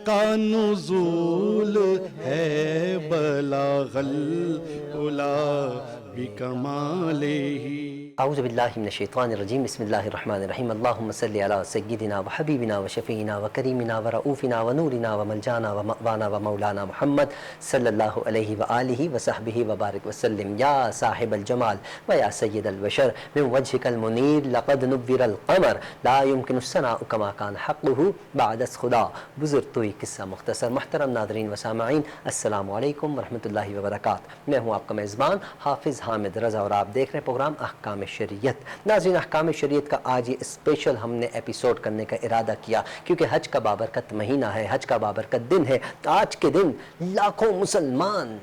کا نزول ہے بلاغ العلا بکمالہ۔ اعوذ باللہ من الشیطان الرجیم، بسم اللہ الرحمن الرحیم۔ اللہم صلی علی سیدنا و حبیبنا و شفیعنا و کریمنا و رؤوفنا و نورنا و ملجانا و مأوانا و مولانا محمد صلی اللہ علیہ وآلہ وصحبہ وبارک وسلم۔ یا صاحب الجمال و یا سید البشر من وجہک المنیر لقد نور القمر لا يمکن الثناء کما کان حقہ بعد از خدا۔ بزرگ توئی قصہ مختصر۔ محترم ناظرین و سامعین، السلام علیکم ورحمۃ اللہ وبرکاتہ۔ میں ہوں آپ کا میزبان حافظ حامد رضا اور آپ دیکھ رہے ہیں پروگرام احکام شریعت۔ ناظرین، احکام شریعت کا آج یہ اسپیشل ہم نے ایپیسوڈ کرنے کا ارادہ کیا کیونکہ حج کا بابرکت مہینہ ہے، حج کا بابرکت دن ہے۔ آج کے دن لاکھوں مسلمان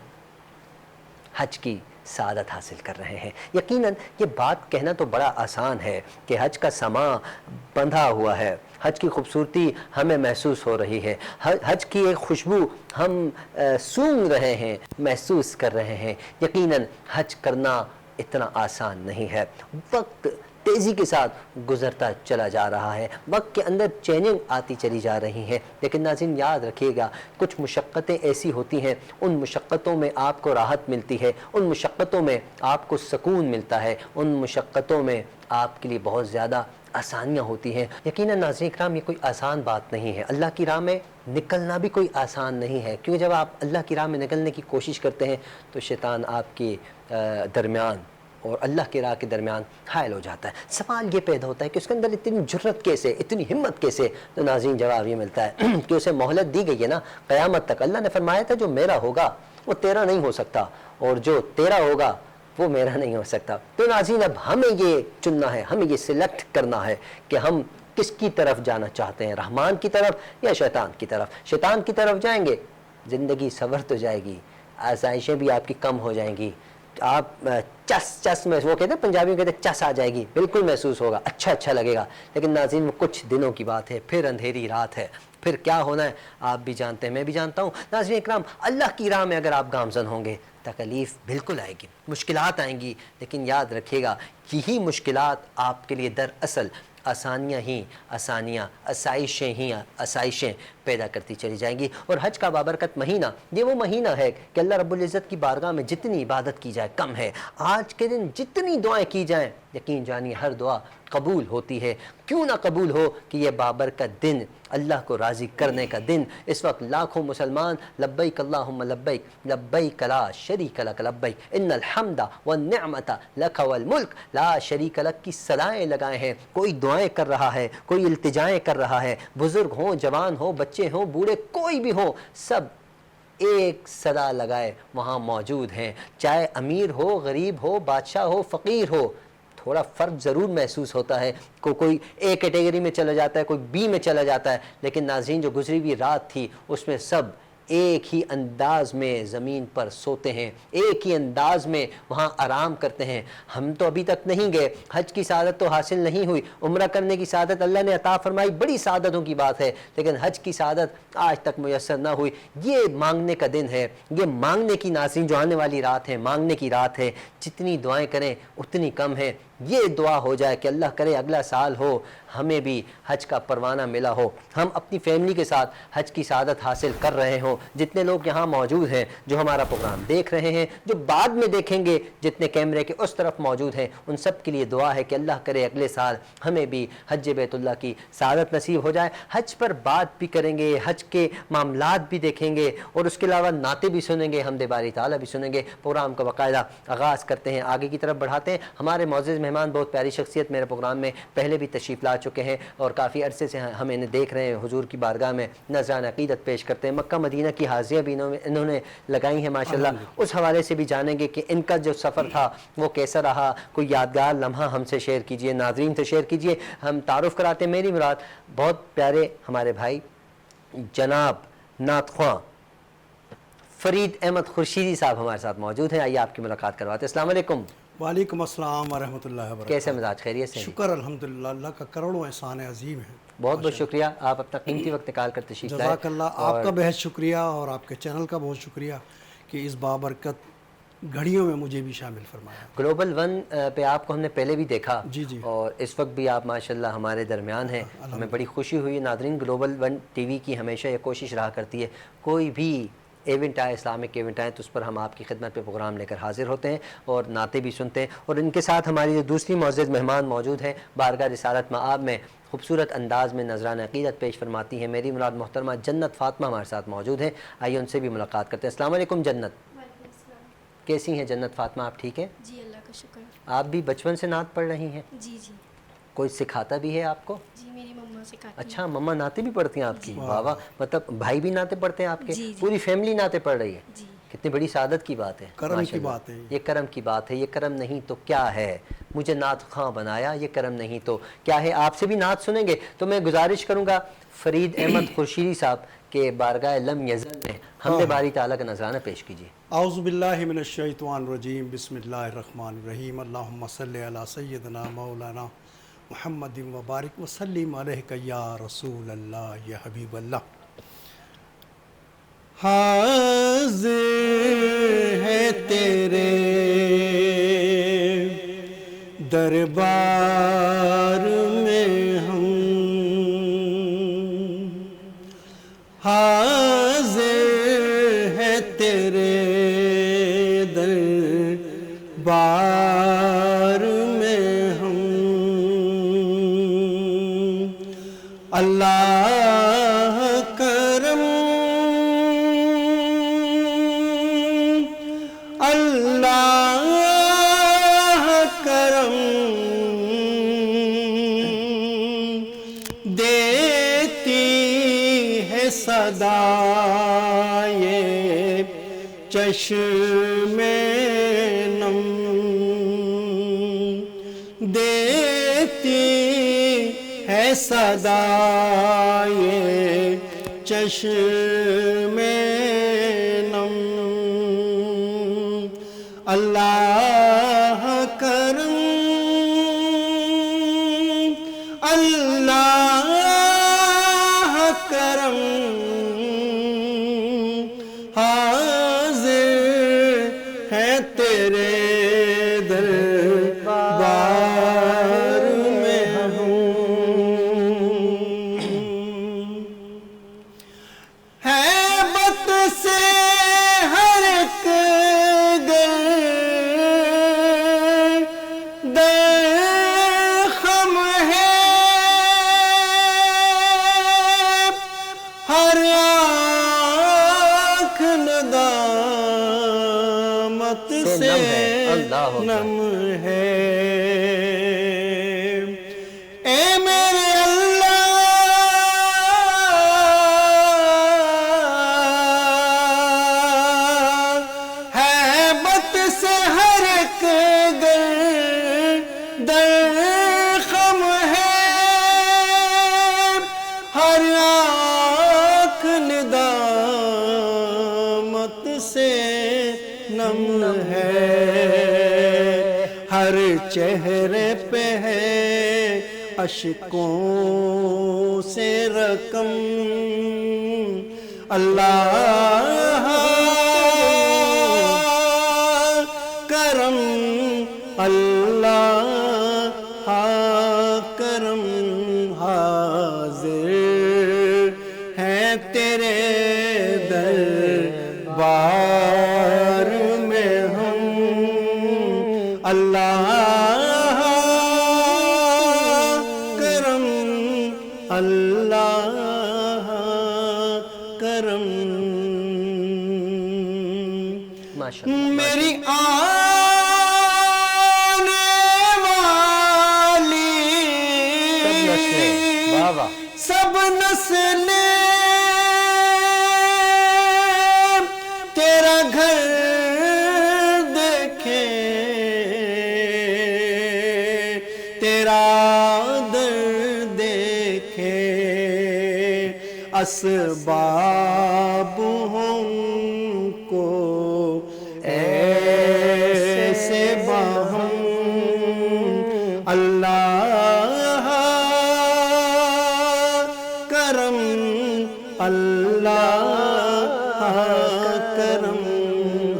حج کی سعادت حاصل کر رہے ہیں۔ یقیناً یہ بات کہنا تو بڑا آسان ہے کہ حج کا سما بندھا ہوا ہے، حج کی خوبصورتی ہمیں محسوس ہو رہی ہے، حج کی ایک خوشبو ہم سونگھ رہے ہیں، محسوس کر رہے ہیں۔ یقیناً حج کرنا اتنا آسان نہیں ہے۔ وقت تیزی کے ساتھ گزرتا چلا جا رہا ہے، وقت کے اندر چینجنگ آتی چلی جا رہی ہیں، لیکن ناظرین یاد رکھیے گا کچھ مشقتیں ایسی ہوتی ہیں، ان مشقتوں میں آپ کو راحت ملتی ہے، ان مشقتوں میں آپ کو سکون ملتا ہے، ان مشقتوں میں آپ کے لیے بہت زیادہ آسانیاں ہوتی ہیں۔ یقیناً ناظرین اکرام یہ کوئی آسان بات نہیں ہے، اللہ کی راہ میں نکلنا بھی کوئی آسان نہیں ہے، کیونکہ جب آپ اللہ کی راہ میں نکلنے کی کوشش کرتے ہیں تو شیطان آپ کے درمیان اور اللہ کی راہ کے درمیان حائل ہو جاتا ہے۔ سوال یہ پیدا ہوتا ہے کہ اس کے اندر اتنی جرت کیسے، اتنی ہمت کیسے؟ تو ناظرین جواب یہ ملتا ہے کہ اسے مہلت دی گئی ہے نا قیامت تک۔ اللہ نے فرمایا تھا جو میرا ہوگا وہ تیرا نہیں ہو سکتا، اور جو تیرا ہوگا وہ میرا نہیں ہو سکتا۔ تو ناظرین اب ہمیں یہ چننا ہے، ہمیں یہ سلیکٹ کرنا ہے کہ ہم کس کی طرف جانا چاہتے ہیں، رحمان کی طرف یا شیطان کی طرف۔ شیطان کی طرف جائیں گے زندگی سنور تو جائے گی، آسائشیں بھی آپ کی کم ہو جائیں گی، آپ چس میں وہ کہتے ہیں پنجابی میں کہتے ہیں چس آ جائے گی، بالکل محسوس ہوگا، اچھا لگے گا۔ لیکن ناظرین وہ کچھ دنوں کی بات ہے، پھر اندھیری رات ہے، پھر کیا ہونا ہے آپ بھی جانتے ہیں، میں بھی جانتا ہوں۔ ناظرین اکرام اللہ کی راہ میں اگر آپ گامزن ہوں گے تکلیف بالکل آئے گی، مشکلات آئیں گی، لیکن یاد رکھیے گا یہی مشکلات آپ کے لیے دراصل آسانیاں ہی آسانیاں، آسائشیں ہی آسائشیں پیدا کرتی چلی جائیں گی۔ اور حج کا بابرکت مہینہ یہ وہ مہینہ ہے کہ اللہ رب العزت کی بارگاہ میں جتنی عبادت کی جائے کم ہے۔ آج کے دن جتنی دعائیں کی جائیں یقین جانیے ہر دعا قبول ہوتی ہے۔ کیوں نہ قبول ہو کہ یہ بابرکت دن، اللہ کو راضی کرنے کا دن۔ اس وقت لاکھوں مسلمان لبیک اللہم لبیک لبیک لا شریک لک لبیک ان الحمد والنعمت لک والملک لا شریک لک کی صدائیں لگائے ہیں۔ کوئی دعائیں کر رہا ہے، کوئی التجائیں کر رہا ہے، بزرگ ہوں، جوان ہوں، بچے ہوں، بوڑھے کوئی بھی ہوں، سب ایک صدا لگائے وہاں موجود ہیں، چاہے امیر ہو، غریب ہو، بادشاہ ہو، فقیر ہو۔ تھوڑا فرق ضرور محسوس ہوتا ہے، کوئی اے کیٹیگری میں چلا جاتا ہے، کوئی بی میں چلا جاتا ہے، لیکن ناظرین جو گزری ہوئی رات تھی اس میں سب ایک ہی انداز میں زمین پر سوتے ہیں، ایک ہی انداز میں وہاں آرام کرتے ہیں۔ ہم تو ابھی تک نہیں گئے، حج کی سعادت تو حاصل نہیں ہوئی، عمرہ کرنے کی سعادت اللہ نے عطا فرمائی، بڑی سعادتوں کی بات ہے، لیکن حج کی سعادت آج تک میسر نہ ہوئی۔ یہ مانگنے کا دن ہے، یہ مانگنے کی ناظرین جو آنے والی رات ہے، مانگنے کی رات ہے، جتنی دعائیں کریں اتنی کم ہے۔ یہ دعا ہو جائے کہ اللہ کرے اگلا سال ہو ہمیں بھی حج کا پروانہ ملا ہو، ہم اپنی فیملی کے ساتھ حج کی سعادت حاصل کر رہے ہوں۔ جتنے لوگ یہاں موجود ہیں، جو ہمارا پروگرام دیکھ رہے ہیں، جو بعد میں دیکھیں گے، جتنے کیمرے کے اس طرف موجود ہیں، ان سب کے لیے دعا ہے کہ اللہ کرے اگلے سال ہمیں بھی حج بیت اللہ کی سعادت نصیب ہو جائے۔ حج پر بات بھی کریں گے، حج کے معاملات بھی دیکھیں گے، اور اس کے علاوہ نعتیں بھی سنیں گے، حمد باری تعالیٰ بھی سنیں گے۔ پروگرام کا باقاعدہ آغاز کرتے ہیں، آگے کی طرف بڑھاتے ہیں۔ ہمارے معزز مہمان بہت پیاری شخصیت میرے پروگرام میں پہلے بھی تشریف لا چکے ہیں اور کافی عرصے سے ہم انہیں دیکھ رہے ہیں، حضور کی بارگاہ میں نذران عقیدت پیش کرتے ہیں، مکہ مدینہ کی حاضریاں بھی انہوں نے لگائی ہیں ماشاءاللہ۔ اس حوالے سے بھی جانیں گے کہ ان کا جو سفر تھا وہ کیسا رہا، کوئی یادگار لمحہ ہم سے شیئر کیجئے، ناظرین سے شیئر کیجئے۔ ہم تعارف کراتے ہیں، میری مراد بہت پیارے ہمارے بھائی جناب نعت خواں فرید احمد خورشیدی صاحب ہمارے ساتھ موجود ہیں۔ آئیے آپ کی ملاقات کرواتے ہیں۔ السلام علیکم۔ وعلیکم السلام ورحمۃ اللہ وبرکاتہ۔ کیسے مزاج، خیریت سے؟ شکر الحمدللہ، اللہ کا کروڑوں احسان عظیم ہے۔ بہت بہت شکریہ، آپ اپنا قیمتی وقت نکال کر تشریف لائے۔ جزاک اللہ، آپ کا بہت شکریہ اور آپ کے چینل کا بہت شکریہ کہ اس بابرکت گھڑیوں میں مجھے بھی شامل فرمایا۔ گلوبل ون پہ آپ کو ہم نے پہلے بھی دیکھا، جی جی، اور اس وقت بھی آپ ماشاءاللہ ہمارے درمیان ہیں، ہمیں بڑی خوشی ہوئی۔ ناظرین، گلوبل ون ٹی وی کی ہمیشہ یہ کوشش رہا کرتی ہے، کوئی بھی ایونٹ آئے، اسلامک ایونٹ آئے، تو اس پر ہم آپ کی خدمت پہ پروگرام لے کر حاضر ہوتے ہیں اور نعتیں بھی سنتے ہیں۔ اور ان کے ساتھ ہماری جو دوسری معزز مہمان موجود ہیں، بارگاہ رسالت مآب میں خوبصورت انداز میں نذرانہ عقیدت پیش فرماتی ہیں میری مراد محترمہ جنت فاطمہ ہمارے ساتھ موجود ہیں۔ آئیے ان سے بھی ملاقات کرتے ہیں۔ السلام علیکم جنت، وعلیکم السلام۔ کیسی ہیں جنت فاطمہ، آپ ٹھیک ہیں؟ جی اللہ کا شکر۔ آپ بھی بچپن سے نعت پڑھ رہی ہیں؟ جی جی کوئی سکھاتا بھی ہے آپ کو؟ جی، میری مما سکھاتی ہیں۔ اچھا، مما نعتیں بھی پڑھتی ہیں آپ کی؟ واہ واہ، مطلب بھائی بھی نعتیں پڑھتے ہیں آپ کے؟ جی جی پوری فیملی نعتیں پڑھ رہی ہے؟ جی کتنی بڑی سعادت کی بات ہے، کرم کی ماشاءاللہ۔ بات ہے یہ کرم کی بات ہے، یہ کرم نہیں تو کیا ہے، مجھے نعت خواں بنایا، یہ کرم نہیں تو کیا ہے۔ آپ سے بھی نعت سنیں گے، تو میں گزارش کروں گا فرید احمد خورشیدی صاحب کے بارگاہ لم یزل میں حمد باری تعالیٰ کا نذرانہ پیش کیجیے۔ اعوذ باللہ من الشیطان الرجیم، بسم اللہ الرحمن الرحیم، اللہم صلی علی سیدنا مولانا محمد وبارک وسلم علیہ یا رسول اللہ یا حبیب اللہ۔ حاضر ہے تیرے دربار میں ہم، حاضر ہے تیرے دربار میں ہم، اللہ کرم، اللہ کرم، دیتی ہے صدا یہ چشم نم، دیتی ہے صدا یہ چشم نم، اللہ کرم، اللہ کرم، حاضر ہے تیرے دربار میں ہیبت سے ہر ایک خم ہے، ہر آنکھ ندامت سے نم ہے، اے میرے اللہ ہیبت سے ہر ایک خم ہے، ہر آنکھ ندامت سے نم ہے، ہر چہرے پہ ہے اشکوں سے رقم، اللہ کرم، اللہ کرم، حاضر ہے تیرے دربار میں ہم، اللہ کرم، اللہ کرم، ماشاءاللہ میری آنے والی سب نسلیں، واہ واہ، سب نسلیں تیرا گھر دیکھیں، تیرا در دیکھیں، اسباب ہم کو ایسے باہم، اللہ کرم، اللہ کرم،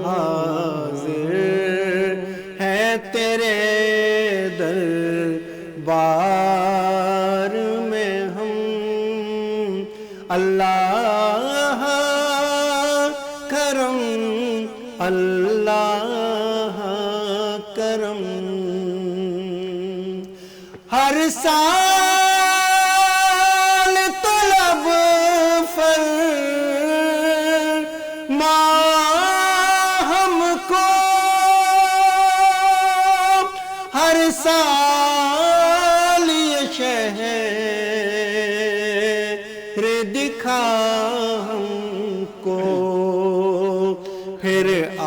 حاضر اللہ کرم، اللہ کرم، ہر سال طلب فرما ہم کو، ہر سال یہ شہر دکھا ہم کو، پھر آ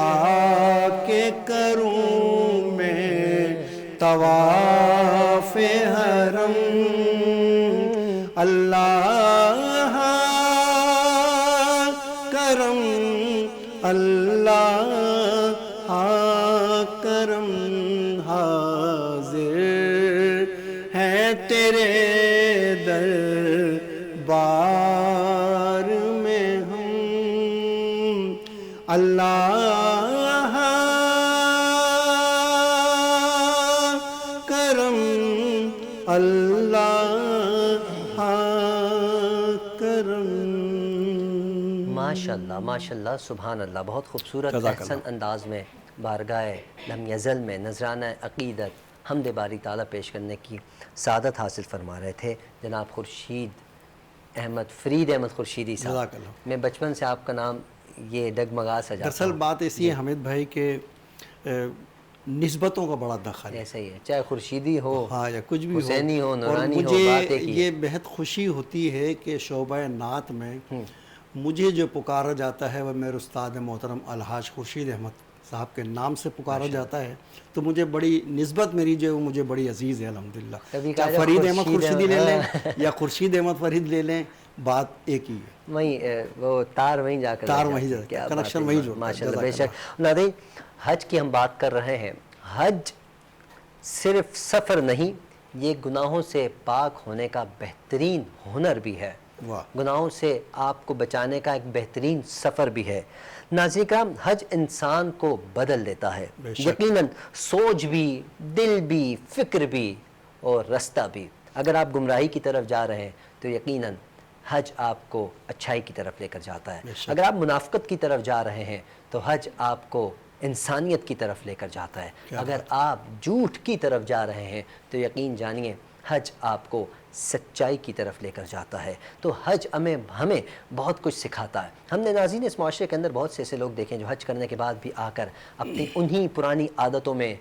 کے کروں میں طواف حرم، اللہ کرم، اللہ کرم، حاضر ہے تیرے دربار میں ہم، اللہ کرم، اللہ کرم۔ ماشاءاللہ ماشاءاللہ سبحان اللہ، بہت خوبصورت جزاک احسن انداز میں بارگاہ لم یزل میں نذرانہ عقیدت حمد باری تعالیٰ پیش کرنے کی سعادت حاصل فرما رہے تھے جناب خورشید احمد، فرید احمد خورشیدی صاحب۔ جزاک اللہ۔ میں بچپن سے آپ کا نام یہ ڈگمگا سا جاتا دراصل بات ایسی ہے حامد بھائی کہ نسبتوں کا بڑا دخل ہے، ایسا ہی ہے، چاہے خورشیدی ہو، ہاں یا کچھ بھی ہو، حسینی ہو، اور نورانی ہو، مجھے بات ایک ہی ہے۔ یہ بہت خوشی ہوتی ہے کہ شعبہ نعت میں مجھے جو پکارا جاتا ہے وہ میرے استاد محترم الحاج خورشید احمد صاحب کے نام سے پکارا جاتا ہے، تو مجھے بڑی نسبت میری جو ہے وہ مجھے بڑی عزیز ہے الحمدللہ۔ کبھی کہا چاہے جائے فرید احمد خورشید خورشیدی لے لیں یا خورشید احمد فرید لے لیں، بات ایک ہی ہے، وہیں وہ تار وہیں جا کر تار لگ وہیں جاتی ہے۔ جا کیا کنیکشن بات ہے، وہیں جوڑتا ہے۔ ماشاءاللہ بے جزاک شک۔ ناظرین، حج کی ہم بات کر رہے ہیں، حج صرف سفر نہیں، یہ گناہوں سے پاک ہونے کا بہترین ہنر بھی ہے، واہ، گناہوں سے آپ کو بچانے کا ایک بہترین سفر بھی ہے۔ ناظرین کرام، حج انسان کو بدل دیتا ہے، بے شک۔ یقیناً سوچ بھی، دل بھی، فکر بھی اور رستہ بھی۔ اگر آپ گمراہی کی طرف جا رہے ہیں تو یقیناً حج آپ کو اچھائی کی طرف لے کر جاتا ہے، بے شک۔ اگر آپ منافقت کی طرف جا رہے ہیں تو حج آپ کو انسانیت کی طرف لے کر جاتا ہے، اگر آپ جھوٹ کی طرف جا رہے ہیں تو یقین جانیے حج آپ کو سچائی کی طرف لے کر جاتا ہے۔ تو حج ہمیں بہت کچھ سکھاتا ہے۔ ہم نے ناظرین اس معاشرے کے اندر بہت سے ایسے لوگ دیکھیں جو حج کرنے کے بعد بھی آ کر اپنی انہی پرانی عادتوں میں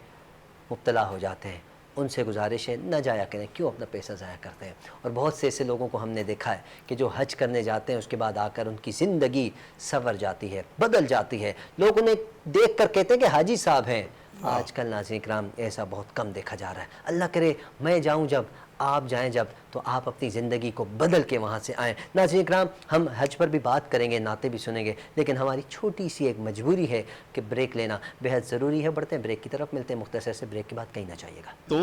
مبتلا ہو جاتے ہیں۔ ان سے گزارش ہے نہ جایا کریں، کیوں اپنا پیسہ ضائع کرتے ہیں؟ اور بہت سے ایسے لوگوں کو ہم نے دیکھا ہے کہ جو حج کرنے جاتے ہیں اس کے بعد آ کر ان کی زندگی سنور جاتی ہے، بدل جاتی ہے، لوگ انہیں دیکھ کر کہتے ہیں کہ حاجی صاحب ہیں۔ آج کل ناظرین کرام ایسا بہت کم دیکھا جا رہا ہے۔ اللہ کرے میں جاؤں جب، آپ جائیں جب، تو آپ اپنی زندگی کو بدل کے وہاں سے آئیں۔ ناظرین کرام، ہم حج پر بھی بات کریں گے، نعتیں بھی سنیں گے، لیکن ہماری چھوٹی سی ایک مجبوری ہے کہ بریک لینا بہت ضروری ہے۔ بڑھتے ہیں بریک کی طرف، ملتے ہیں مختصر سے بریک کے بعد، کہیں نہ جائیے گا۔ تو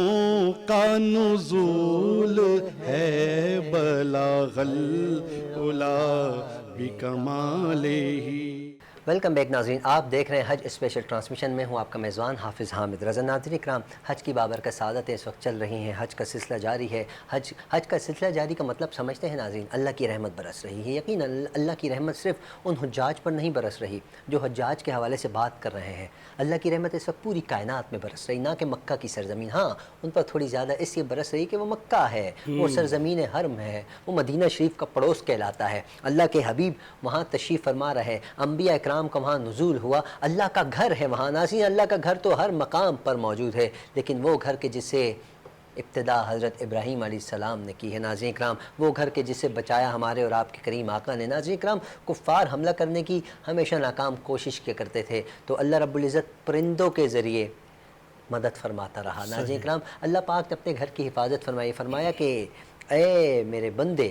کا نزول ہے بلاغ العلا بکمالہ۔ ویلکم بیک ناظرین، آپ دیکھ رہے ہیں حج اسپیشل ٹرانسمیشن میں ہوں آپ کا میزبان حافظ حامد رضا۔ ناظرین کرام، حج کی بابرکت سعادتیں اس وقت چل رہی ہیں، حج کا سلسلہ جاری ہے۔ حج کا سلسلہ جاری کا مطلب سمجھتے ہیں ناظرین، اللہ کی رحمت برس رہی ہے۔ یقیناً اللہ کی رحمت صرف ان حجاج پر نہیں برس رہی جو حجاج کے حوالے سے بات کر رہے ہیں، اللہ کی رحمت اس وقت پوری کائنات میں برس رہی، نہ کہ مکہ کی سرزمین۔ ہاں، ان پر تھوڑی زیادہ اس لیے برس رہی کہ وہ مکہ ہے، وہ سرزمین حرم ہے، وہ مدینہ شریف کا پڑوس کہلاتا ہے، اللہ کے حبیب وہاں تشریف فرما رہے، انبیاء اکرام کا وہاں نزول ہوا، اللہ کا گھر ہے وہاں۔ ناظرین، اللہ کا گھر تو ہر مقام پر موجود ہے، لیکن وہ گھر کے جسے ابتدا حضرت ابراہیم علیہ السلام نے کی ہے ناظرین کرام، وہ گھر کے جسے بچایا ہمارے اور آپ کے کریم آقا نے۔ ناظرین کرام، کفار حملہ کرنے کی ہمیشہ ناکام کوشش کیا کرتے تھے تو اللہ رب العزت پرندوں کے ذریعے مدد فرماتا رہا۔ ناظرین کرام، اللہ پاک نے اپنے گھر کی حفاظت فرمائی، فرمایا کہ اے میرے بندے،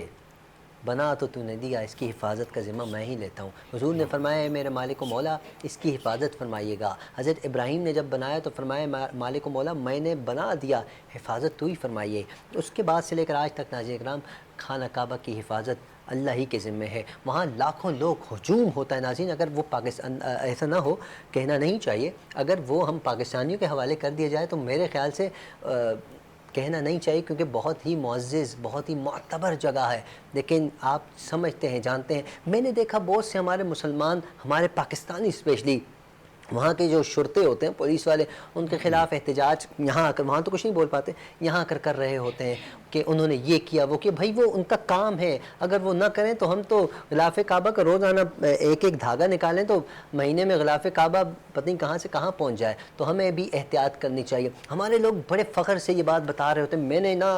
بنا تو تو نے دیا، اس کی حفاظت کا ذمہ میں ہی لیتا ہوں۔ حضور نے فرمایا اے میرے مالک و مولا، اس کی حفاظت فرمائیے گا۔ حضرت ابراہیم نے جب بنایا تو فرمایا مالک و مولا میں نے بنا دیا، حفاظت تو ہی فرمائیے۔ اس کے بعد سے لے کر آج تک ناظرین کرام، خانہ کعبہ کی حفاظت اللہ ہی کے ذمے ہے۔ وہاں لاکھوں لوگ ہجوم ہوتا ہے ناظرین، اگر وہ پاکستان ایسا نہ ہو، کہنا نہیں چاہیے، اگر وہ ہم پاکستانیوں کے حوالے کر دیا جائے تو میرے خیال سے کہنا نہیں چاہیے کیونکہ بہت ہی معزز، بہت ہی معتبر جگہ ہے، لیکن آپ سمجھتے ہیں، جانتے ہیں، میں نے دیکھا بہت سے ہمارے مسلمان، ہمارے پاکستانی اسپیشلی، وہاں کے جو شرطے ہوتے ہیں، پولیس والے، ان کے خلاف احتجاج یہاں آ کر، وہاں تو کچھ نہیں بول پاتے، یہاں آ کر رہے ہوتے ہیں کہ انہوں نے یہ کیا وہ کیا. بھائی وہ ان کا کام ہے، اگر وہ نہ کریں تو ہم تو غلاف کعبہ کا روزانہ ایک ایک دھاگا نکالیں تو مہینے میں غلاف کعبہ پتہ نہیں کہاں سے کہاں پہنچ جائے. تو ہمیں بھی احتیاط کرنی چاہیے. ہمارے لوگ بڑے فخر سے یہ بات بتا رہے ہوتے ہیں. میں نے نا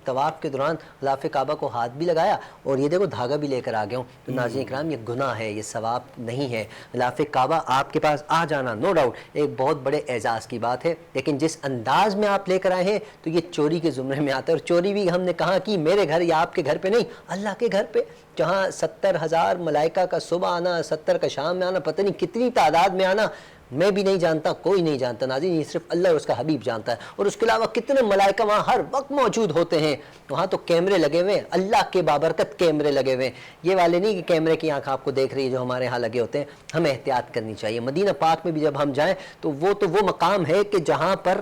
طواف کے دوران غلاف کعبہ کو ہاتھ بھی لگایا اور یہ دیکھو دھاگا بھی لے کر آ گیا ہوں. تو ناظرین کرام، یہ گناہ ہے، یہ ثواب نہیں ہے. غلاف کعبہ آپ کے پاس آ جانا نو ڈاؤٹ ایک بہت بڑے اعزاز کی بات ہے، لیکن جس انداز میں آپ لے کر آئے ہیں تو یہ چوری کے زمرے میں آتا ہے. اور چوری بھی ہم نے کہا کہ میرے گھر یا آپ کے گھر پہ نہیں، اللہ کے گھر پہ، جہاں 70,000 ملائکہ کا صبح آنا، 70 کا شام میں آنا، پتہ نہیں کتنی تعداد میں آنا، میں بھی نہیں جانتا، کوئی نہیں جانتا ناظرین، یہ صرف اللہ اور اس کا حبیب جانتا ہے. اور اس کے علاوہ کتنے ملائکہ وہاں ہر وقت موجود ہوتے ہیں. وہاں تو کیمرے لگے ہوئے ہیں، اللہ کے بابرکت کیمرے لگے ہوئے ہیں. یہ والے نہیں کہ کیمرے کی آنکھ آپ کو دیکھ رہی ہے جو ہمارے ہاں لگے ہوتے ہیں. ہمیں احتیاط کرنی چاہیے. مدینہ پاک میں بھی جب ہم جائیں تو وہ مقام ہے کہ جہاں پر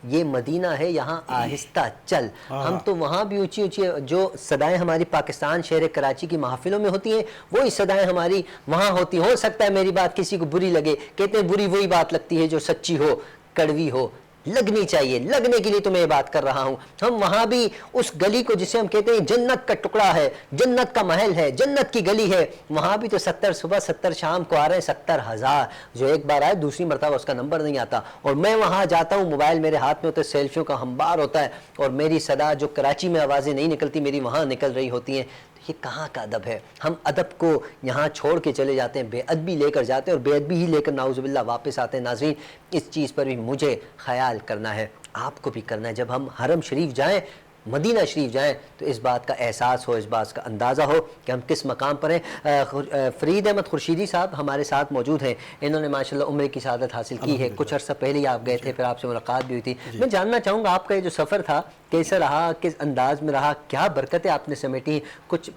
یہ مدینہ ہے، یہاں آہستہ چل. ہم تو وہاں بھی اونچی اونچی جو صدائیں ہماری پاکستان شہر کراچی کی محفلوں میں ہوتی ہیں، وہی صدائیں ہماری وہاں ہوتی. ہو سکتا ہے میری بات کسی کو بری لگے، کہتے ہیں بری وہی بات لگتی ہے جو سچی ہو، کڑوی ہو. لگنی چاہیے، لگنے کے لیے تو میں یہ بات کر رہا ہوں. ہم وہاں بھی اس گلی کو جسے ہم کہتے ہیں جنت کا ٹکڑا ہے، جنت کا محل ہے، جنت کی گلی ہے، وہاں بھی تو 70 صبح 70 شام کو آ رہے ہیں. 70,000 جو ایک بار آئے دوسری مرتبہ اس کا نمبر نہیں آتا. اور میں وہاں جاتا ہوں، موبائل میرے ہاتھ میں ہوتا ہے، سیلفیوں کا ہمبار ہوتا ہے، اور میری صدا جو کراچی میں آوازیں نہیں نکلتی میری وہاں نکل رہی ہوتی ہیں. یہ کہاں کا ادب ہے؟ ہم ادب کو یہاں چھوڑ کے چلے جاتے ہیں، بے ادبی لے کر جاتے ہیں اور بے ادبی ہی لے کر نعوذ باللہ واپس آتے ہیں. ناظرین، اس چیز پر بھی مجھے خیال کرنا ہے، آپ کو بھی کرنا ہے. جب ہم حرم شریف جائیں، مدینہ شریف جائیں، تو اس بات کا احساس ہو، اس بات کا اندازہ ہو کہ ہم کس مقام پر ہیں. فرید احمد خورشیدی صاحب ہمارے ساتھ موجود ہیں. انہوں نے ماشاءاللہ عمرے کی سعادت حاصل کی ہے. کچھ عرصہ پہلے ہی آپ گئے تھے، پھر آپ سے ملاقات بھی ہوئی تھی. میں جاننا چاہوں گا آپ کا یہ جو سفر تھا کیسا رہا، کس انداز میں رہا، کیا برکتیں آپ نے سمیٹی، کچھ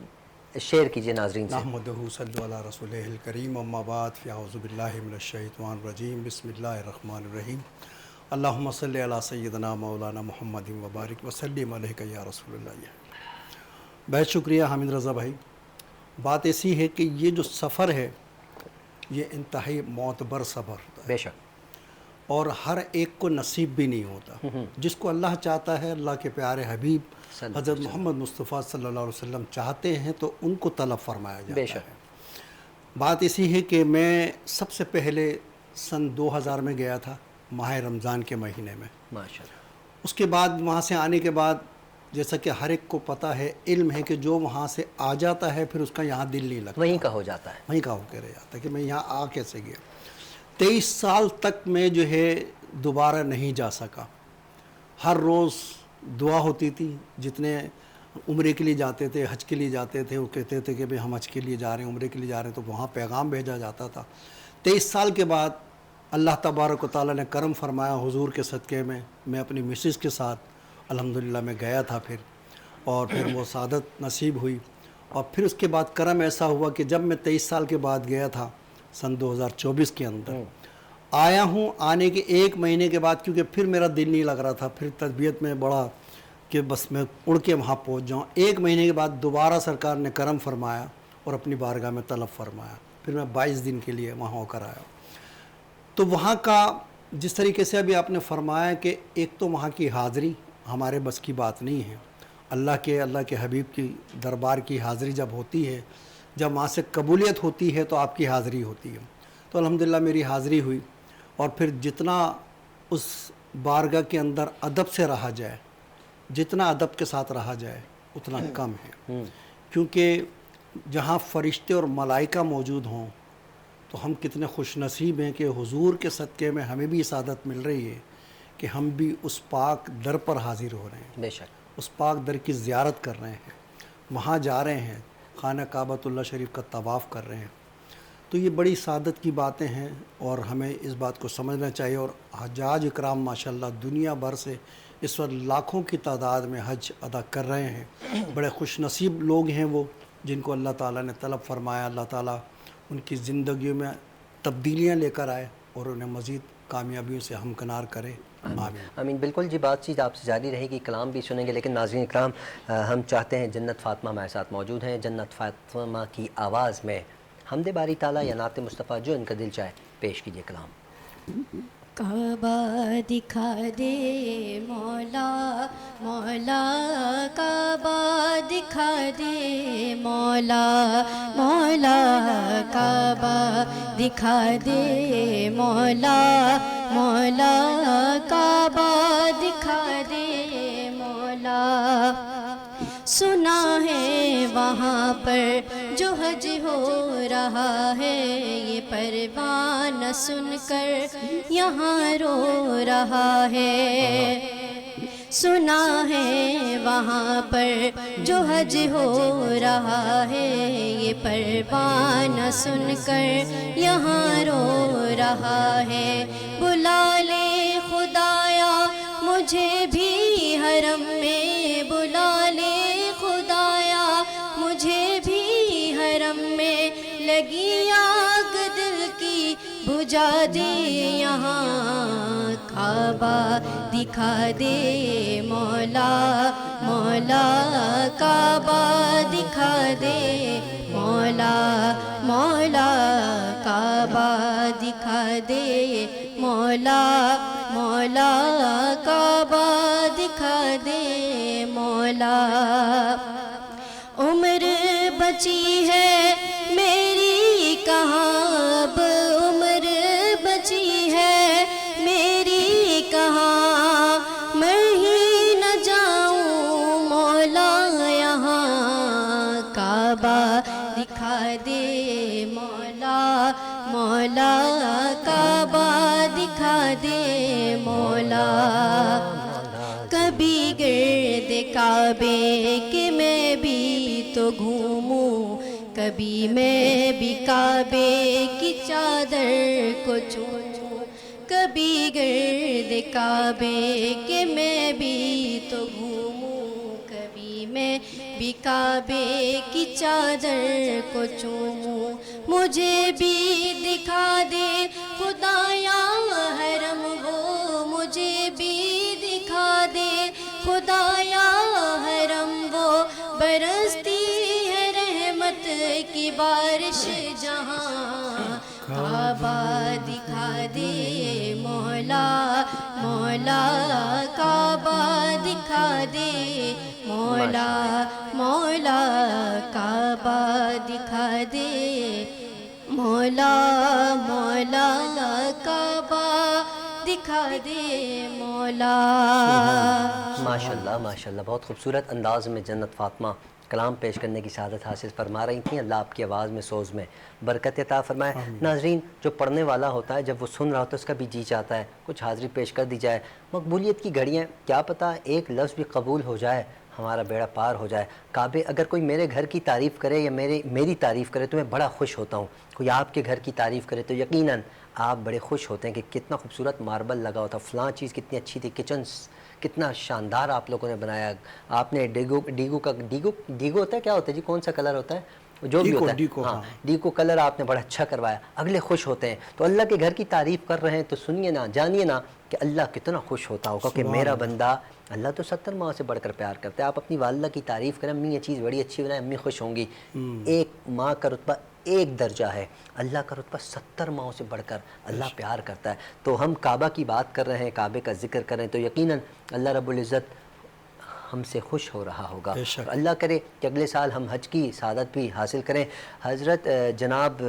شیئر کیجئے ناظرین سے. نحمدہ صلی علی رسولہ الکریم، اما بعد، فاعوذ باللہ من الشیطان الرجیم، بسم اللہ الرحمن الرحیم. اللہم صلی علی سیدنا مولانا محمد وبارک وسلم علیہ یا رسول اللہ. بہت شکریہ حامد رضا بھائی. بات ایسی ہے کہ یہ جو سفر ہے یہ انتہائی معتبر سفر ہوتا ہے، بے شک، اور ہر ایک کو نصیب بھی نہیں ہوتا. جس کو اللہ چاہتا ہے، اللہ کے پیارے حبیب حضرت محمد مصطفیٰ صلی اللہ علیہ وسلم چاہتے ہیں تو ان کو طلب فرمایا جاتا بے ہے. شک. بات ایسی ہے کہ میں سب سے پہلے سن 2000 میں گیا تھا، ماہ رمضان کے مہینے میں. ماشاءاللہ. اس کے بعد وہاں سے آنے کے بعد جیسا کہ ہر ایک کو پتہ ہے، علم ہے کہ جو وہاں سے آ جاتا ہے پھر اس کا یہاں دل نہیں لگتا، وہیں کا ہو جاتا ہے. وہیں کا ہو کے رہ جاتا ہے کہ میں یہاں آ کیسے گیا. 23 سال تک میں جو ہے دوبارہ نہیں جا سکا. ہر روز دعا ہوتی تھی. جتنے عمرے کے لیے جاتے تھے، حج کے لیے جاتے تھے، وہ کہتے تھے کہ ہم حج کے لیے جا رہے ہیں، عمرے کے لیے جا رہے ہیں، تو وہاں پیغام بھیجا جاتا تھا. 23 سال کے بعد اللہ تبارک و تعالیٰ نے کرم فرمایا حضور کے صدقے میں اپنی مسز کے ساتھ الحمدللہ میں گیا تھا پھر، اور پھر وہ سعادت نصیب ہوئی. اور پھر اس کے بعد کرم ایسا ہوا کہ جب میں 23 سال کے بعد گیا تھا سن 2024 کے اندر آیا ہوں، آنے کے 1 مہینے کے بعد، کیونکہ پھر میرا دل نہیں لگ رہا تھا، پھر طبیعت میں بڑا کہ بس میں اڑ کے وہاں پہنچ جاؤں. 1 مہینے کے بعد دوبارہ سرکار نے کرم فرمایا اور اپنی بارگاہ میں طلب فرمایا. پھر میں 22 دن کے لیے وہاں ہو کر آیا. تو وہاں کا جس طریقے سے ابھی آپ نے فرمایا کہ ایک تو وہاں کی حاضری ہمارے بس کی بات نہیں ہے. اللہ کے حبیب کی دربار کی حاضری جب ہوتی ہے، جب وہاں سے قبولیت ہوتی ہے تو آپ کی حاضری ہوتی ہے. تو الحمدللہ میری حاضری ہوئی. اور پھر جتنا اس بارگاہ کے اندر ادب سے رہا جائے، جتنا ادب کے ساتھ رہا جائے اتنا کم ہے. کیونکہ جہاں فرشتے اور ملائکہ موجود ہوں تو ہم کتنے خوش نصیب ہیں کہ حضور کے صدقے میں ہمیں بھی سعادت مل رہی ہے کہ ہم بھی اس پاک در پر حاضر ہو رہے ہیں، بے شک. اس پاک در کی زیارت کر رہے ہیں، وہاں جا رہے ہیں، خانہ کعبۃ اللہ شریف کا طواف کر رہے ہیں. تو یہ بڑی سعادت کی باتیں ہیں اور ہمیں اس بات کو سمجھنا چاہیے. اور حجاج اکرام ماشاءاللہ دنیا بھر سے اس وقت لاکھوں کی تعداد میں حج ادا کر رہے ہیں. بڑے خوش نصیب لوگ ہیں وہ جن کو اللہ تعالیٰ نے طلب فرمایا. اللہ تعالیٰ ان کی زندگیوں میں تبدیلیاں لے کر آئے اور انہیں مزید کامیابیوں سے ہمکنار کرے. آمین. آمین. بالکل جی، بات چیت آپ سے جاری رہے گی، کلام بھی سنیں گے، لیکن ناظرین اکرام ہم چاہتے ہیں جنت فاطمہ ہمارے ساتھ موجود ہیں. جنت فاطمہ کی آواز میں حمد باری تعالیٰ یا نعت مصطفیٰ جو ان کا دل چاہے پیش کیجیے کلام. کعبہ دکھا دے مولا مولا، کعبہ دکھا دے مولا مولا، کعبہ دکھا دے مولا مولا، کعبہ دکھا دے مولا. سنا ہے وہاں پر جو حج ہو رہا ہے، یہ پروانہ سن کر یہاں رو رہا ہے. سنا ہے وہاں پر جو حج ہو رہا ہے، یہ پروانہ سن کر یہاں رو رہا ہے. بلا لے خدایا مجھے بھی حرم میں، بلا لے خدایا مجھے بھی حرم میں، لگی آگ دل کی بجھا دے یہاں. کعبہ دکھا دے مولا مولا، کعبہ دکھا دے مولا مولا، کعبہ دکھا دے مولا مولا، کعبہ دکھا دے مولا. عمر بچی ہے میری کہاں، اب عمر بچی ہے میری کہاں، میں ہی نہ جاؤں مولا یہاں. کعبہ دکھا دے مولا مولا، کعبہ دکھا دے مولا. کبھی گرد کعبے کے میں بھی تو گھوموں، کبھی میں بھی کعبے کی چادر کو چوموں، کبھی گرد کعبے کے میں بھی تو گھوموں، کبھی میں بھی کعبے کی چادر کو چوموں. مجھے بھی دکھا دے خدایا حرم وہ، مجھے بھی دکھا دے خدایا حرم وہ، برستی ہے رحمت کی بارش جہاں. کعبہ دکھا دے مولا مولا، کعبہ دکھا دے مولا مولا، کعبہ دکھا دے مولا مولا، کعبہ دکھا دے مولا. ماشاءاللہ ماشاءاللہ، بہت خوبصورت انداز میں جنت فاطمہ کلام پیش کرنے کی سعادت حاصل فرما رہی تھیں. اللہ آپ کی آواز میں سوز میں برکت عطا فرمائے. ناظرین، جو پڑھنے والا ہوتا ہے جب وہ سن رہا ہوتا ہے اس کا بھی جی چاہتا ہے کچھ حاضری پیش کر دی جائے. مقبولیت کی گھڑیاں، کیا پتہ ایک لفظ بھی قبول ہو جائے ہمارا بیڑا پار ہو جائے. کعبے اگر کوئی میرے گھر کی تعریف کرے یا میری تعریف کرے تو میں بڑا خوش ہوتا ہوں. کوئی آپ کے گھر کی تعریف کرے تو یقیناً آپ بڑے خوش ہوتے ہیں کہ کتنا خوبصورت ماربل لگا ہوتا، فلاں چیز کتنی اچھی تھی، کچن کتنا شاندار آپ لوگوں نے بنایا. آپ نے ڈیگو ہوتا ہے، کیا ہوتا ہے جی، کون سا کلر ہوتا ہے جو بھی ہوتا ہے، ہاں ڈیکو کلر آپ نے بڑا اچھا کروایا. اگلے خوش ہوتے ہیں. تو اللہ کے گھر کی تعریف کر رہے ہیں تو سنیے نا، جانیے نا کہ اللہ کتنا خوش ہوتا ہوگا کہ میرا بندہ. اللہ تو 70 ماہ سے بڑھ کر پیار کرتا ہے. آپ اپنی والدہ کی تعریف کریں، امی یہ چیز بڑی اچھی بنائے، امی خوش ہوں گی. ایک ماں کا رتبہ ایک درجہ ہے، اللہ کا رتبہ 70 ماہوں سے بڑھ کر اللہ پیار کرتا ہے. تو ہم کعبہ کی بات کر رہے ہیں، کعبے کا ذکر کر رہے ہیں تو یقیناً اللہ رب العزت ہم سے خوش ہو رہا ہوگا. اللہ کرے کہ اگلے سال ہم حج کی سعادت بھی حاصل کریں. حضرت جناب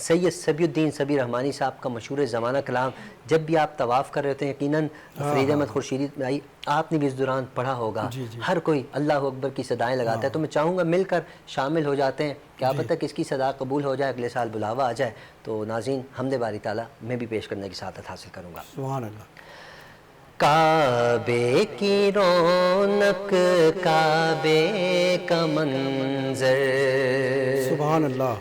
سید صبی الدین صبی رحمانی صاحب کا مشہور زمانہ کلام جب بھی آپ طواف کر رہے ہوتے ہیں یقیناً فرید احمد خورشیدی بھائی آپ نے بھی اس دوران پڑھا ہوگا. ہر کوئی اللہ اکبر کی صدائیں لگاتا ہے. تو میں چاہوں گا مل کر شامل ہو جاتے ہیں، کیا پتہ کس کی صدا قبول ہو جائے، اگلے سال بلاوا آ جائے. تو ناظرین حمد باری تعالیٰ میں بھی پیش کرنے کی سعادت حاصل کروں گا. سبحان اللہ. کعبے کی رونق، کعبے کا منظر، سبحان اللہ.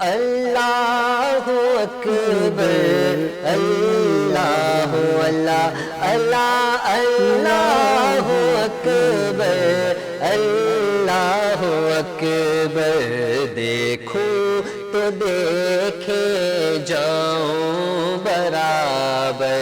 اللہ اکبر، اللہ اللہ اللہ، اللہ اکبر، اللہ اکبر. دیکھوں تو دیکھے جاؤں برابر،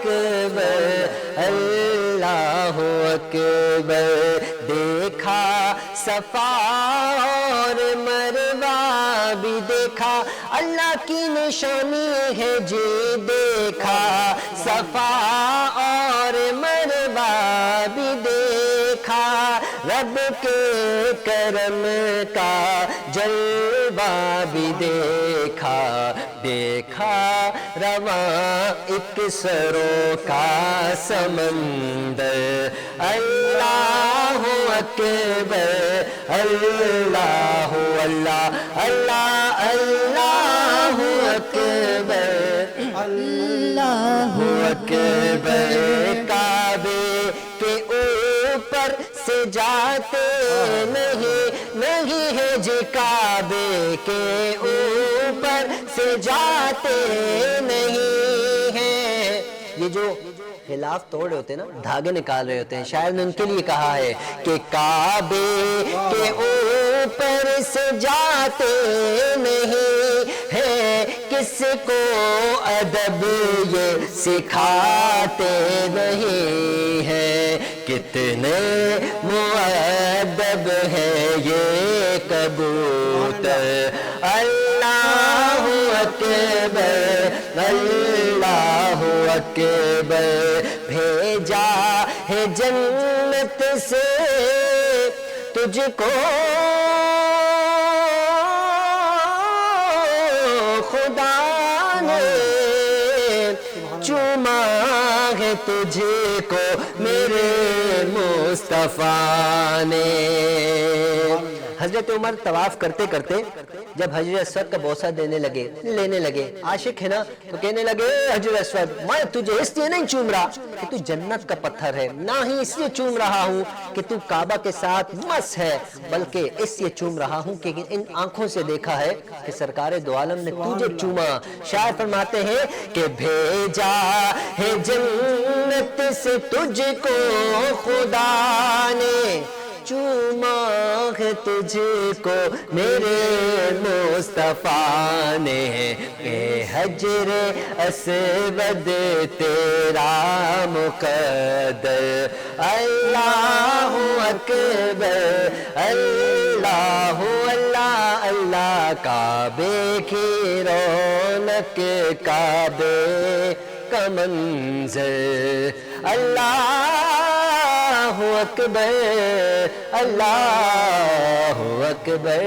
اکبر اللہ اکبر، دیکھا صفا اور مروہ بھی دیکھا، اللہ کی نشانی ہے جی، دیکھا صفا اور مروہ بھی دیکھا، رب کے کرم کا جلوہ بھی دیکھا، دیکھا رواں ایک سروں کا سمندر، اللہ اکبر اللہ اللہ اللہ اللہ اکبر اللہ اکبر، کعبے کے اوپر سے جاتے نہیں ہے جی، کعبے کے اوپر سے جاتے نہیں ہیں، یہ جو خلاف توڑ رہے ہوتے ہیں نا، دھاگے نکال رہے ہوتے ہیں، شاعر نے ان کے لیے کہا ہے کہ کعبے کے اوپر سے جاتے نہیں ہے، کس کو ادب یہ سکھاتے نہیں ہے، کتنے مؤدب ہے یہ کبوتر، اللہ اکبر اللہ اکبر، بھیجا ہے جنت سے تجھ کو خدا نے، چوما ہے تجھ کو میرے مصطفیٰ نے۔ حضرت عمر طواف کرتے کرتے جب حجر اسود کا بوسہ لینے لگے، عاشق ہے نا، تو کہنے لگے حجر اسود میں تجھے اس لیے نہیں چوم رہا کہ تو جنت کا پتھر ہے، نہ ہی اس لیے چوم رہا ہوں کہ تو کعبہ کے ساتھ مس ہے، بلکہ اس لیے چوم رہا ہوں کہ ان آنکھوں سے دیکھا ہے کہ سرکار دو عالم نے تجھے چوما۔ شاعر فرماتے ہیں کہ بھیجا ہے جنت سے تجھ کو خدا نے، چوما ہے تجھ کو میرے مصطفیٰ نے، اے حجر اسود تیرا مقدر، اللہ اکبر اللہ اللہ اللہ، کعبے کی رونق کعبے کا منظر، اللہ اکبر اللہ اکبر۔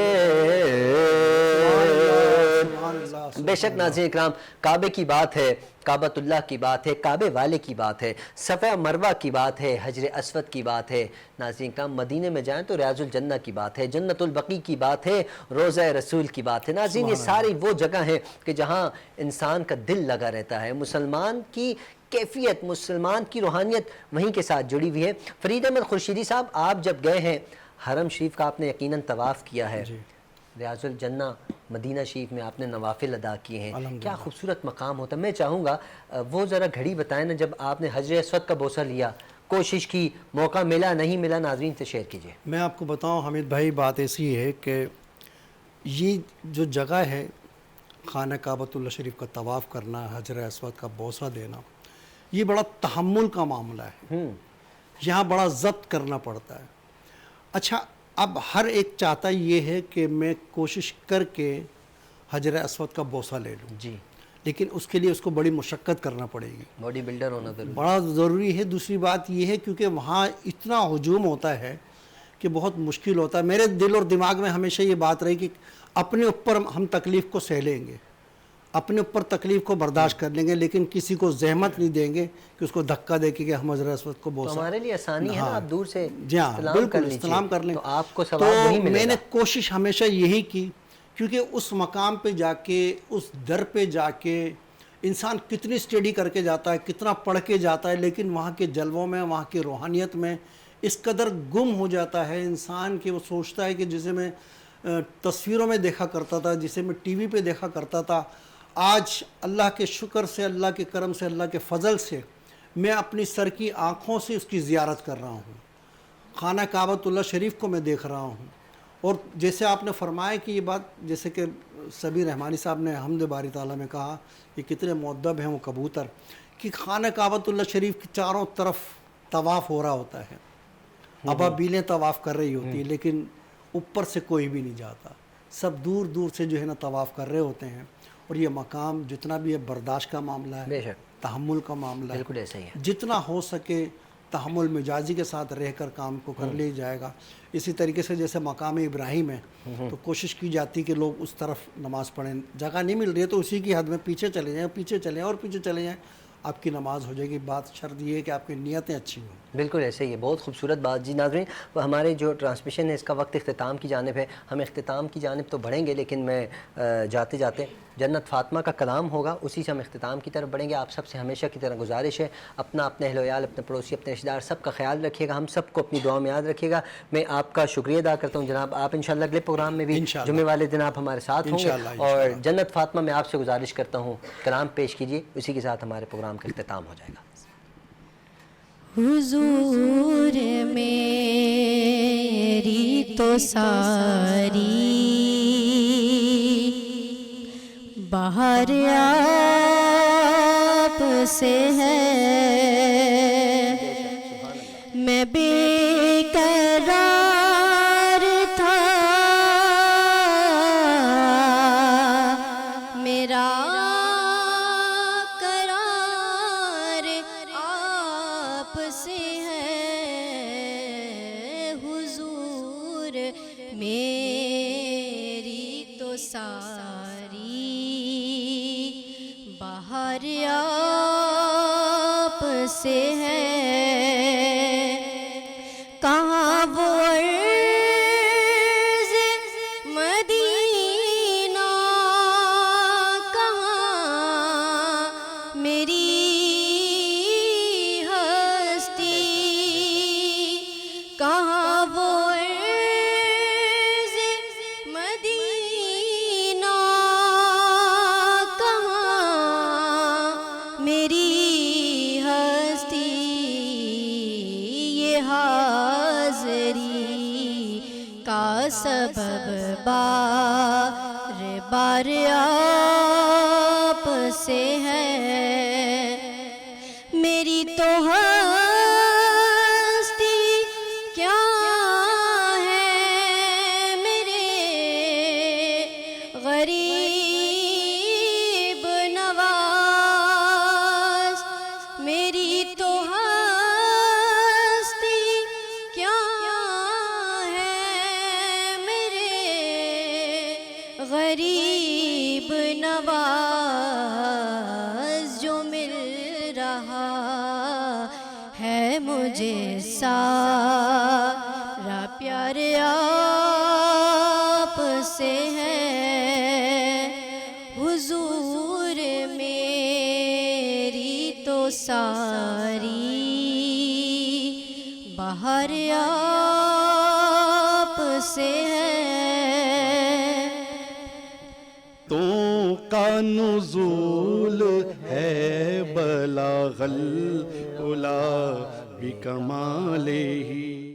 بے شک ناظرین اکرام، کعبے کی بات ہے، کعبۃ اللہ کی بات ہے، کعبے والے کی بات ہے، صفا مروہ کی بات ہے، حجر اسود کی بات ہے۔ ناظرین اکرام، مدینے میں جائیں تو ریاض الجنہ کی بات ہے، جنت البقیع کی بات ہے، روضہ رسول کی بات ہے۔ ناظرین، یہ ساری وہ جگہ ہیں کہ جہاں انسان کا دل لگا رہتا ہے، مسلمان کی کیفیت، مسلمان کی روحانیت وہیں کے ساتھ جڑی ہوئی ہے۔ فرید احمد خورشیدی صاحب، آپ جب گئے ہیں حرم شریف کا آپ نے یقیناً طواف کیا ہے، ریاض الجنہ مدینہ شریف میں آپ نے نوافل ادا کیے ہیں، کیا خوبصورت مقام ہوتا ہے۔ میں چاہوں گا وہ ذرا گھڑی بتائیں نا، جب آپ نے حجر اسود کا بوسہ لیا، کوشش کی، موقع ملا نہیں ملا، ناظرین سے شیئر کیجئے۔ میں آپ کو بتاؤں حمید بھائی، بات ایسی ہے کہ یہ جو جگہ ہے، خانہ کعبۃ اللہ شریف کا طواف کرنا، حجر اسود کا بوسہ دینا، یہ بڑا تحمل کا معاملہ ہے، یہاں بڑا ضبط کرنا پڑتا ہے۔ اچھا، اب ہر ایک چاہتا یہ ہے کہ میں کوشش کر کے حجر اسود کا بوسہ لے لوں، جی، لیکن اس کے لیے اس کو بڑی مشقت کرنا پڑے گی، باڈی بلڈر ہونا ضروری، بڑا ضروری ہے۔ دوسری بات یہ ہے کیونکہ وہاں اتنا ہجوم ہوتا ہے کہ بہت مشکل ہوتا ہے۔ میرے دل اور دماغ میں ہمیشہ یہ بات رہی کہ اپنے اوپر ہم تکلیف کو سہ لیں گے، اپنے اوپر تکلیف کو برداشت کر لیں گے، لیکن کسی کو زحمت نہیں دیں گے کہ اس کو دھکا دے کے کہ ہم حضرت اسود کو بوسہ۔ ہمارے لیے آسانی ہے نا، آپ دور سے جی ہاں، بالکل استلام کر لیں، تو آپ کو ثواب وہی ملے گا۔ میں نے کوشش ہمیشہ یہی کی، کیونکہ اس مقام پہ جا کے، اس در پہ جا کے انسان کتنی اسٹڈی کر کے جاتا ہے، کتنا پڑھ کے جاتا ہے، لیکن وہاں کے جلووں میں، وہاں کی روحانیت میں اس قدر گم ہو جاتا ہے انسان کہ وہ سوچتا ہے کہ جسے میں تصویروں میں دیکھا کرتا تھا، جسے میں ٹی وی پہ دیکھا کرتا تھا، آج اللہ کے شکر سے، اللہ کے کرم سے، اللہ کے فضل سے میں اپنی سر کی آنکھوں سے اس کی زیارت کر رہا ہوں، خانہ کعبۃ اللہ شریف کو میں دیکھ رہا ہوں۔ اور جیسے آپ نے فرمایا کہ یہ بات، جیسے کہ سبیر رحمانی صاحب نے حمد باری تعالیٰ میں کہا کہ کتنے مؤدب ہیں وہ کبوتر، کہ خانہ کعبۃ اللہ شریف کی چاروں طرف طواف ہو رہا ہوتا ہے، ابابیلیں طواف کر رہی ہوتی ہیں، لیکن اوپر سے کوئی بھی نہیں جاتا، سب دور دور سے جو ہے نا طواف کر رہے ہوتے ہیں. اور یہ مقام جتنا بھی ہے برداشت کا معاملہ بے ہے، شک تحمل کا معاملہ ہے، بالکل ایسا ہی ہے. جتنا ہو سکے تحمل مجازی کے ساتھ رہ کر کام کو کر لیا جائے گا. اسی طریقے سے جیسے مقام ابراہیم ہے تو کوشش کی جاتی کہ لوگ اس طرف نماز پڑھیں، جگہ نہیں مل رہی ہے تو اسی کی حد میں پیچھے چلے جائیں، پیچھے چلے جائیں اور پیچھے چلے جائیں، آپ کی نماز ہو جائے گی. بات شرط یہ ہے کہ آپ کی نیتیں اچھی ہوں. بالکل ایسے ہی ہے. بہت خوبصورت بات. جی ناظرین، وہ ہمارے جو ٹرانسمیشن ہے اس کا وقت اختتام کی جانب ہے. ہم اختتام کی جانب تو بڑھیں گے، لیکن میں جاتے جاتے جنت فاطمہ کا کلام ہوگا، اسی سے ہم اختتام کی طرف بڑھیں گے. آپ سب سے ہمیشہ کی طرح گزارش ہے، اپنے اہل و عیال، اپنے پڑوسی، اپنے رشتہ دار سب کا خیال رکھیے گا، ہم سب کو اپنی دعا میں یاد رکھیے گا. میں آپ کا شکریہ ادا کرتا ہوں جناب. آپ انشاءاللہ اگلے پروگرام میں بھی انشاءاللہ جمعے والے دن آپ ہمارے ساتھ ہوں گے. انشاءاللہ اور جنت فاطمہ میں آپ سے گزارش کرتا ہوں کلام پیش کیجیے، اسی کے ساتھ ہمارے پروگرام کا اختتام ہو جائے گا. حضور میری تو ساری بہار آپ سے ہے، میں بے قرار تھا، میرا قرار آپ سے ہے. حضور میری تو ساری بہار آپ سے ہے، کہاں وہ عرض مدینہ، کہاں میری ہستی، کہاں وہ عرض مدینہ، کہاں میری ہستی. یہ حاضری کا سبب بار بار آپ سے ہے، میری تو ہستی کیا ہے میرے غریب نواز، میری تو ہستی کیا ہے میرے غریب نواز. جو مل رہا ہے مجھے سارا پیار آپ سے ہے. حضور میری تو ساری بہار آپ سے ہے. تو کا نزول ہے بلاغ العلا بکمالہ.